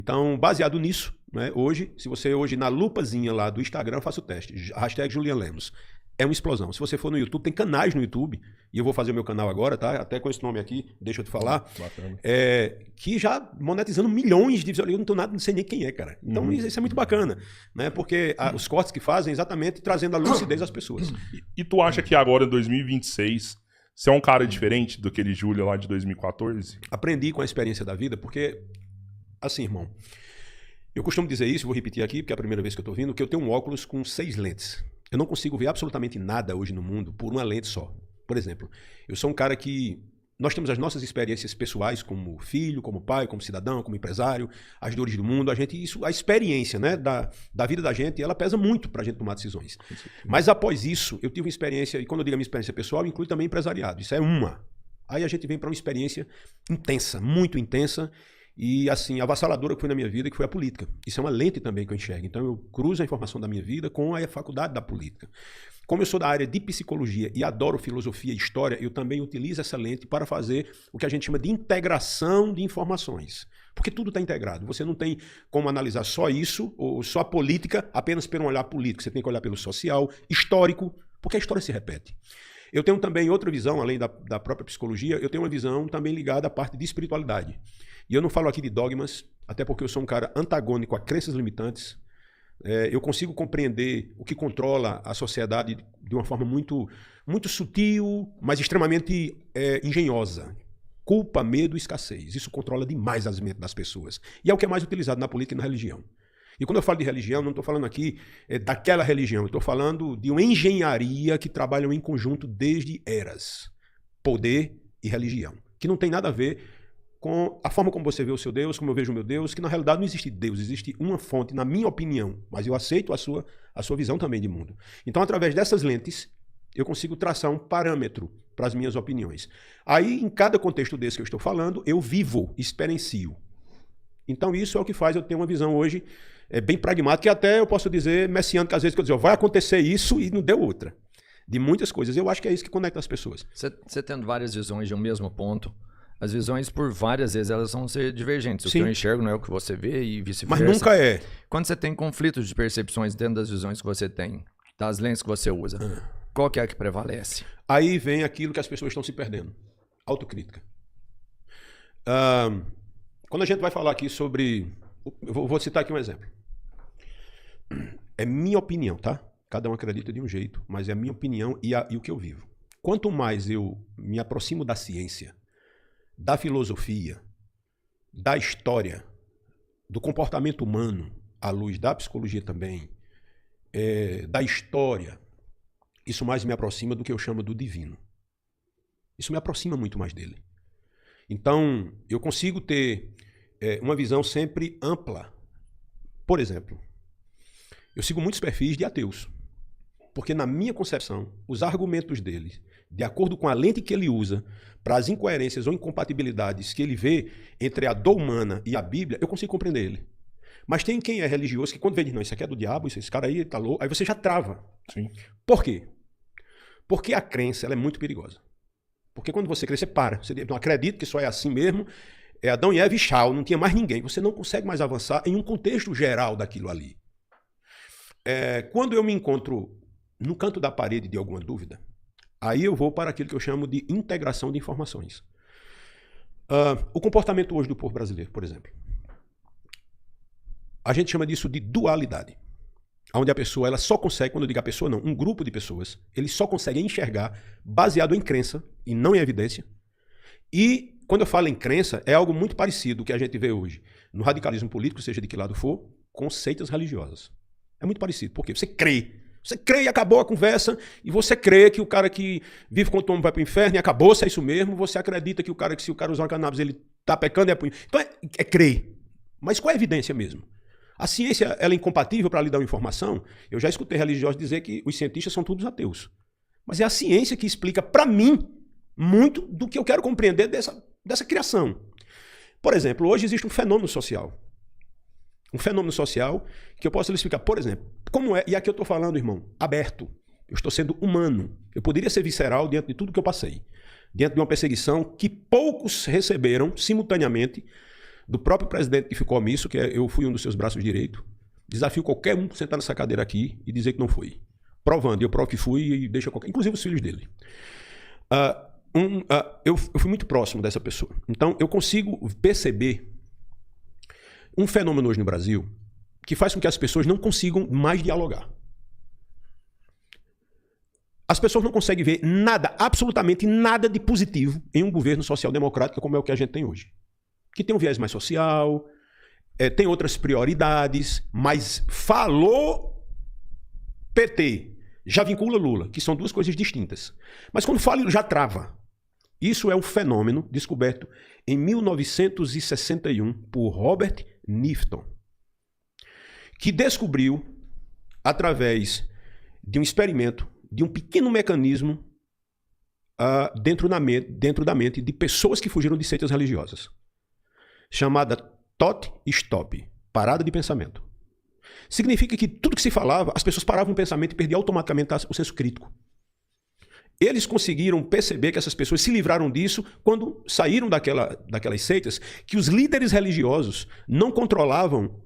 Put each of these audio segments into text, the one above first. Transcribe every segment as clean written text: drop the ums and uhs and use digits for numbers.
Então, baseado nisso, né, hoje, se você hoje na lupazinha lá do Instagram, faça o teste, hashtag Julian Lemos. É uma explosão. Se você for no YouTube, tem canais no YouTube, e eu vou fazer o meu canal agora, tá? Até com esse nome aqui, deixa eu te falar, que já monetizando milhões de visualizações, eu não sei nem quem é, cara. Então isso é muito bacana, né? Porque os cortes que fazem exatamente trazendo a lucidez às pessoas. E tu acha que agora, em 2026, você é um cara diferente do aquele Júlio lá de 2014? Aprendi com a experiência da vida, porque, assim, irmão, eu costumo dizer isso, vou repetir aqui, porque é a primeira vez que eu tô vindo, que eu tenho um óculos com 6 lentes. Eu não consigo ver absolutamente nada hoje no mundo por uma lente só. Por exemplo, eu sou um cara que... Nós temos as nossas experiências pessoais como filho, como pai, como cidadão, como empresário, as dores do mundo. A experiência, né, da vida da gente, ela pesa muito para a gente tomar decisões. Mas após isso, eu tive uma experiência, e quando eu digo a minha experiência pessoal, inclui também empresariado. Isso é uma. Aí a gente vem para uma experiência intensa, muito intensa, e assim, avassaladora que foi na minha vida, que foi a política. Isso é uma lente também que eu enxergo. Então eu cruzo a informação da minha vida com a faculdade da política. Como eu sou da área de psicologia e adoro filosofia e história, eu também utilizo essa lente para fazer o que a gente chama de integração de informações. Porque tudo está integrado. Você não tem como analisar só isso, ou só a política, apenas pelo olhar político. Você tem que olhar pelo social, histórico, porque a história se repete. Eu tenho também outra visão, além da própria psicologia, eu tenho uma visão também ligada à parte de espiritualidade. E eu não falo aqui de dogmas, até porque eu sou um cara antagônico a crenças limitantes. Eu consigo compreender o que controla a sociedade de uma forma muito, muito sutil, mas extremamente engenhosa. Culpa, medo e escassez. Isso controla demais as mentes das pessoas. E é o que é mais utilizado na política e na religião. E quando eu falo de religião, não estou falando aqui daquela religião, estou falando de uma engenharia que trabalham em conjunto desde eras. Poder e religião. Que não tem nada a ver com a forma como você vê o seu Deus, como eu vejo o meu Deus, que na realidade não existe Deus, existe uma fonte, na minha opinião, mas eu aceito a sua visão também de mundo. Então, através dessas lentes, eu consigo traçar um parâmetro para as minhas opiniões. Aí, em cada contexto desse que eu estou falando, eu vivo, experiencio. Então, isso é o que faz eu ter uma visão hoje bem pragmática, e até eu posso dizer messiânica, às vezes, que eu digo, vai acontecer isso e não deu outra. De muitas coisas. Eu acho que é isso que conecta as pessoas. Você tendo várias visões de um mesmo ponto, as visões, por várias vezes, elas vão ser divergentes. O Sim. que eu enxergo não é o que você vê e vice-versa. Mas nunca é. Quando você tem conflitos de percepções dentro das visões que você tem, das lentes que você usa, qual que é a que prevalece? Aí vem aquilo que as pessoas estão se perdendo. Autocrítica. Quando a gente vai falar aqui sobre... Eu vou citar aqui um exemplo. É minha opinião, tá? Cada um acredita de um jeito, mas é a minha opinião e o que eu vivo. Quanto mais eu me aproximo da ciência, da filosofia, da história, do comportamento humano, à luz da psicologia também, da história, isso mais me aproxima do que eu chamo do divino. Isso me aproxima muito mais dele. Então, eu consigo ter uma visão sempre ampla. Por exemplo, eu sigo muitos perfis de ateus, porque na minha concepção, os argumentos dele, de acordo com a lente que ele usa, para as incoerências ou incompatibilidades que ele vê entre a dor humana e a Bíblia, eu consigo compreender ele. Mas tem quem é religioso que quando vê, diz, não, isso aqui é do diabo, esse cara aí tá louco, aí você já trava. Sim. Por quê? Porque a crença ela é muito perigosa. Porque quando você crê, você para. Você não acredita que só é assim mesmo. Adão e Eva e tchau, não tinha mais ninguém. Você não consegue mais avançar em um contexto geral daquilo ali. Quando eu me encontro no canto da parede de alguma dúvida, aí eu vou para aquilo que eu chamo de integração de informações. O comportamento hoje do povo brasileiro, por exemplo. A gente chama disso de dualidade. Onde a pessoa ela só consegue, quando eu digo a pessoa não, um grupo de pessoas, eles só conseguem enxergar baseado em crença e não em evidência. E quando eu falo em crença, é algo muito parecido que a gente vê hoje no radicalismo político, seja de que lado for, com seitas religiosas. É muito parecido. Por quê? Você crê. Você crê e acabou a conversa, e você crê que o cara que vive com o tombo vai para o inferno e acabou, se é isso mesmo, você acredita que o cara que se o cara usar cannabis ele está pecando e é punho. Então é crer. Mas qual é a evidência mesmo? A ciência ela é incompatível para lhe dar uma informação? Eu já escutei religiosos dizer que os cientistas são todos ateus. Mas é a ciência que explica para mim muito do que eu quero compreender dessa criação. Por exemplo, hoje existe um fenômeno social. Um fenômeno social que eu posso lhe explicar. Por exemplo, como é, e aqui eu estou falando, irmão, aberto. Eu estou sendo humano. Eu poderia ser visceral diante de tudo que eu passei. Diante de uma perseguição que poucos receberam simultaneamente do próprio presidente que ficou omisso, que eu fui um dos seus braços direitos. Desafio qualquer um sentar nessa cadeira aqui e dizer que não foi. Provando, eu provo que fui e deixa qualquer... Inclusive os filhos dele. Eu fui muito próximo dessa pessoa. Então, eu consigo perceber um fenômeno hoje no Brasil que faz com que as pessoas não consigam mais dialogar. As pessoas não conseguem ver nada, absolutamente nada de positivo em um governo social-democrático como é o que a gente tem hoje. Que tem um viés mais social, tem outras prioridades, mas falou PT, já vincula Lula, que são duas coisas distintas. Mas quando fala, já trava. Isso é um fenômeno descoberto em 1961 por Robert Nifton, que descobriu, através de um experimento, de um pequeno mecanismo dentro da mente de pessoas que fugiram de seitas religiosas, chamada Thought Stop, parada de pensamento. Significa que tudo que se falava, as pessoas paravam o pensamento e perdiam automaticamente o senso crítico. Eles conseguiram perceber que essas pessoas se livraram disso quando saíram daquelas seitas, que os líderes religiosos não controlavam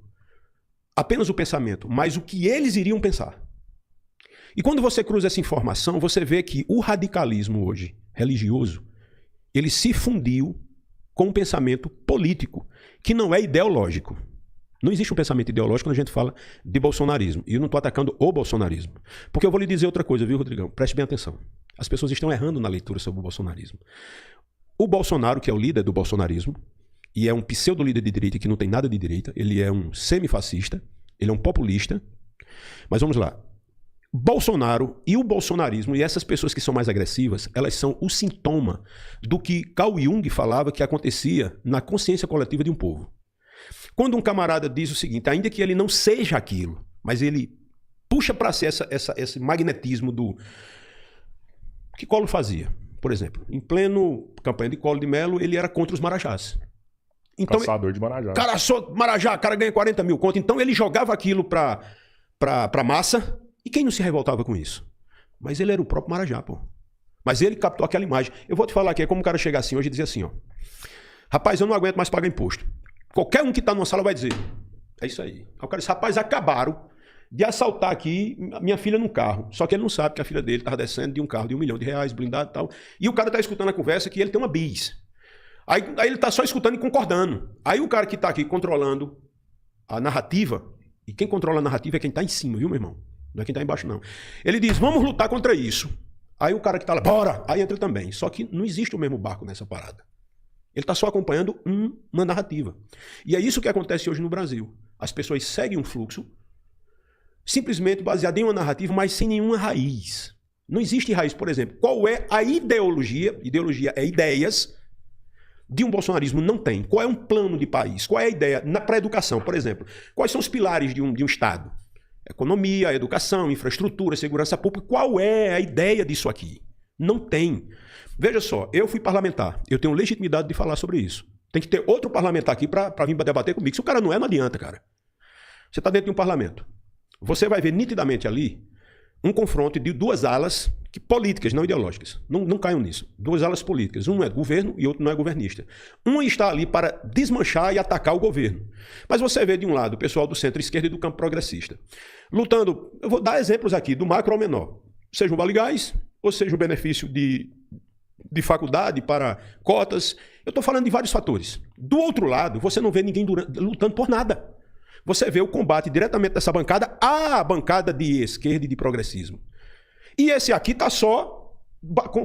apenas o pensamento, mas o que eles iriam pensar. E quando você cruza essa informação, você vê que o radicalismo hoje, religioso, ele se fundiu com um pensamento político, que não é ideológico. Não existe um pensamento ideológico quando a gente fala de bolsonarismo. E eu não estou atacando o bolsonarismo. Porque eu vou lhe dizer outra coisa, viu, Rodrigão? Preste bem atenção. As pessoas estão errando na leitura sobre o bolsonarismo. O Bolsonaro, que é o líder do bolsonarismo, e é um pseudo-líder de direita que não tem nada de direita, ele é um semifascista, ele é um populista. Mas vamos lá. Bolsonaro e o bolsonarismo, e essas pessoas que são mais agressivas, elas são o sintoma do que Carl Jung falava que acontecia na consciência coletiva de um povo. Quando um camarada diz o seguinte, ainda que ele não seja aquilo, mas ele puxa para si esse magnetismo do que Collor fazia. Por exemplo, em pleno campanha de Collor de Mello, ele era contra os marajás. Então, caçador de marajá. Cara, sou marajá, cara ganha 40 mil conto. Então ele jogava aquilo pra massa. E quem não se revoltava com isso? Mas ele era o próprio marajá, pô. Mas ele captou aquela imagem. Eu vou te falar que é como o cara chegar assim hoje e dizer assim, ó. Rapaz, eu não aguento mais pagar imposto. Qualquer um que tá numa sala vai dizer. É isso aí. Aí o cara diz, rapaz, acabaram de assaltar aqui minha filha num carro. Só que ele não sabe que a filha dele tava descendo de um carro de R$1 milhão, blindado e tal. E o cara tá escutando a conversa que ele tem uma bis. Aí ele tá só escutando e concordando. Aí o cara que tá aqui controlando a narrativa, e quem controla a narrativa é quem tá em cima, viu, meu irmão? Não é quem tá embaixo, não. Ele diz, vamos lutar contra isso. Aí o cara que tá lá, bora! Aí entra também. Só que não existe o mesmo barco nessa parada. Ele tá só acompanhando uma narrativa. E é isso que acontece hoje no Brasil. As pessoas seguem um fluxo simplesmente baseado em uma narrativa, mas sem nenhuma raiz. Não existe raiz, por exemplo. Qual é a ideologia? Ideologia é ideias de um bolsonarismo. Não tem. Qual é um plano de país? Qual é a ideia? Para a educação, por exemplo. Quais são os pilares de um Estado? Economia, educação, infraestrutura, segurança pública. Qual é a ideia disso aqui? Não tem. Veja só, eu fui parlamentar. Eu tenho legitimidade de falar sobre isso. Tem que ter outro parlamentar aqui para vir debater comigo. Se o cara não adianta, cara. Você está dentro de um parlamento. Você vai ver nitidamente ali um confronto de duas alas políticas, não ideológicas. Não caiam nisso. Duas alas políticas. Um é governo e outro não é governista. Um está ali para desmanchar e atacar o governo. Mas você vê de um lado o pessoal do centro-esquerda e do campo progressista. Lutando, eu vou dar exemplos aqui, do macro ao menor. Seja o Vale Gás, ou seja o benefício de faculdade para cotas. Eu estou falando de vários fatores. Do outro lado, você não vê ninguém lutando por nada. Você vê o combate diretamente dessa bancada à bancada de esquerda e de progressismo. E esse aqui está só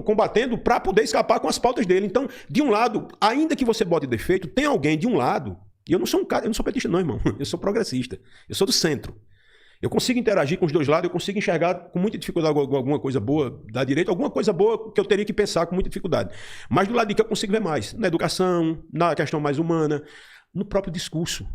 combatendo para poder escapar com as pautas dele. Então, de um lado, ainda que você bote defeito, tem alguém de um lado, e eu não sou um cara, eu não sou petista não, irmão. Eu sou progressista. Eu sou do centro. Eu consigo interagir com os dois lados, eu consigo enxergar com muita dificuldade alguma coisa boa da direita, alguma coisa boa que eu teria que pensar com muita dificuldade. Mas do lado de que eu consigo ver mais, na educação, na questão mais humana, no próprio discurso.